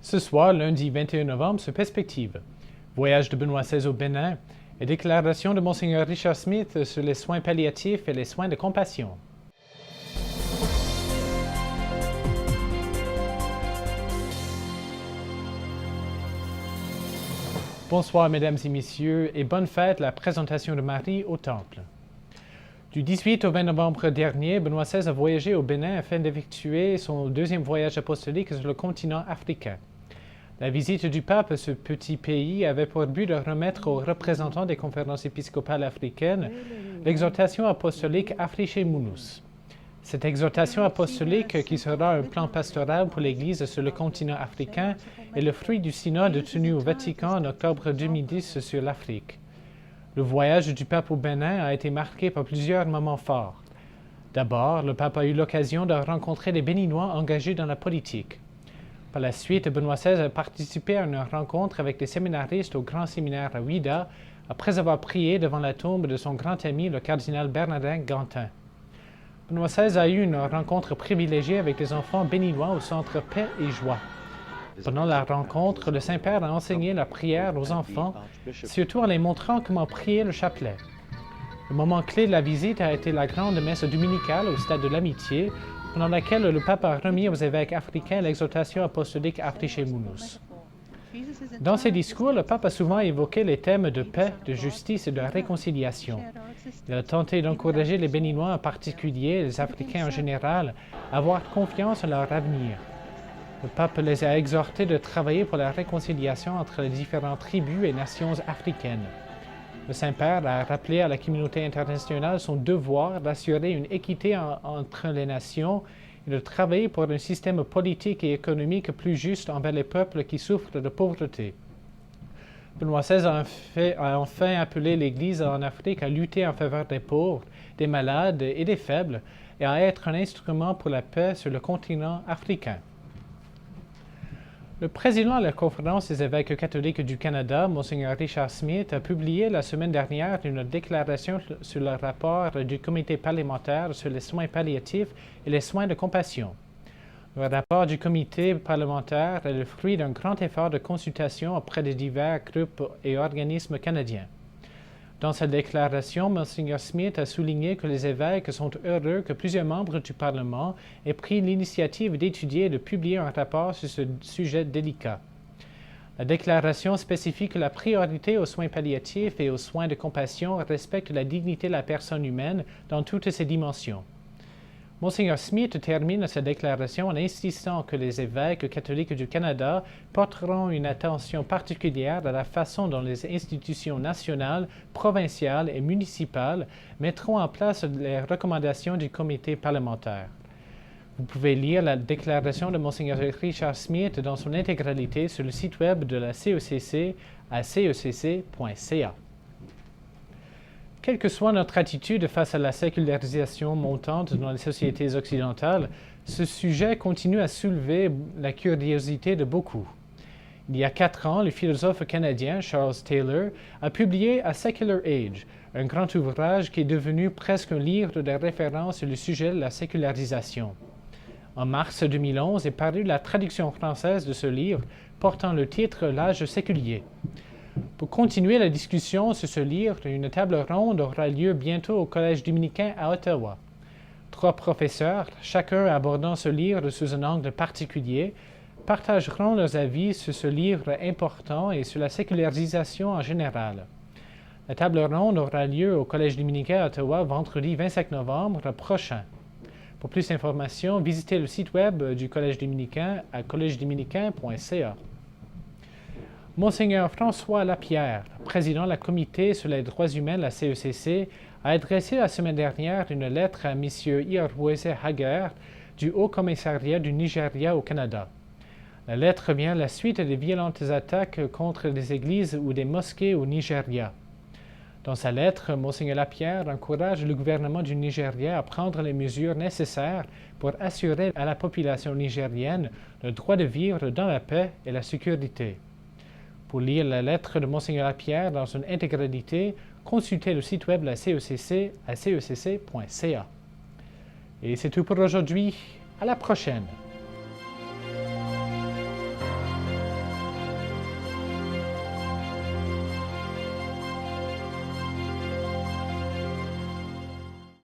Ce soir, lundi 21 novembre, se perspective. Voyage de Benoît XVI au Bénin et déclaration de Monseigneur Richard Smith sur les soins palliatifs et les soins de compassion. Bonsoir, mesdames et messieurs, et bonne fête la présentation de Marie au Temple. Du 18 au 20 novembre dernier, Benoît XVI a voyagé au Bénin afin d'effectuer son deuxième voyage apostolique sur le continent africain. La visite du pape à ce petit pays avait pour but de remettre aux représentants des conférences épiscopales africaines l'exhortation apostolique Africhez Munus. Cette exhortation apostolique, qui sera un plan pastoral pour l'Église sur le continent africain, est le fruit du synode tenu au Vatican en octobre 2010 sur l'Afrique. Le voyage du pape au Bénin a été marqué par plusieurs moments forts. D'abord, le pape a eu l'occasion de rencontrer des Béninois engagés dans la politique. Par la suite, Benoît XVI a participé à une rencontre avec des séminaristes au grand séminaire à Ouidah, après avoir prié devant la tombe de son grand ami, le cardinal Bernardin Gantin. Benoît XVI a eu une rencontre privilégiée avec des enfants béninois au centre Paix et Joie. Pendant la rencontre, le Saint-Père a enseigné la prière aux enfants, surtout en les montrant comment prier le chapelet. Le moment clé de la visite a été la grande messe dominicale au stade de l'Amitié, pendant laquelle le pape a remis aux évêques africains l'exhortation apostolique Africhez Munus. Dans ses discours, le pape a souvent évoqué les thèmes de paix, de justice et de réconciliation. Il a tenté d'encourager les Béninois en particulier et les Africains en général à avoir confiance en leur avenir. Le pape les a exhortés de travailler pour la réconciliation entre les différentes tribus et nations africaines. Le Saint-Père a rappelé à la communauté internationale son devoir d'assurer une équité entre les nations et de travailler pour un système politique et économique plus juste envers les peuples qui souffrent de pauvreté. Benoît XVI a enfin appelé l'Église en Afrique à lutter en faveur des pauvres, des malades et des faibles et à être un instrument pour la paix sur le continent africain. Le président de la Conférence des évêques catholiques du Canada, Monseigneur Richard Smith, a publié la semaine dernière une déclaration sur le rapport du comité parlementaire sur les soins palliatifs et les soins de compassion. Le rapport du comité parlementaire est le fruit d'un grand effort de consultation auprès de divers groupes et organismes canadiens. Dans sa déclaration, Monseigneur Smith a souligné que les évêques sont heureux que plusieurs membres du Parlement aient pris l'initiative d'étudier et de publier un rapport sur ce sujet délicat. La déclaration spécifie que la priorité aux soins palliatifs et aux soins de compassion respecte la dignité de la personne humaine dans toutes ses dimensions. Monseigneur Smith termine sa déclaration en insistant que les évêques catholiques du Canada porteront une attention particulière à la façon dont les institutions nationales, provinciales et municipales mettront en place les recommandations du comité parlementaire. Vous pouvez lire la déclaration de Monseigneur Richard Smith dans son intégralité sur le site web de la CECC à cecc.ca. Quelle que soit notre attitude face à la sécularisation montante dans les sociétés occidentales, ce sujet continue à soulever la curiosité de beaucoup. Il y a 4 ans, le philosophe canadien Charles Taylor a publié A Secular Age, un grand ouvrage qui est devenu presque un livre de référence sur le sujet de la sécularisation. En mars 2011 est parue la traduction française de ce livre, portant le titre L'âge séculier. Pour continuer la discussion sur ce livre, une table ronde aura lieu bientôt au Collège dominicain à Ottawa. 3 professeurs, chacun abordant ce livre sous un angle particulier, partageront leurs avis sur ce livre important et sur la sécularisation en général. La table ronde aura lieu au Collège dominicain à Ottawa vendredi 25 novembre prochain. Pour plus d'informations, visitez le site web du Collège dominicain à collegedominicain.ca. Monseigneur François Lapierre, président de la Comité sur les droits humains de la CECC, a adressé la semaine dernière une lettre à M. Irwese Hager du Haut-Commissariat du Nigeria au Canada. La lettre vient à la suite des violentes attaques contre des églises ou des mosquées au Nigeria. Dans sa lettre, Monseigneur Lapierre encourage le gouvernement du Nigeria à prendre les mesures nécessaires pour assurer à la population nigérienne le droit de vivre dans la paix et la sécurité. Pour lire la lettre de Monseigneur Lapierre dans son intégralité, consultez le site web de la CECC à cecc.ca. Et c'est tout pour aujourd'hui. À la prochaine!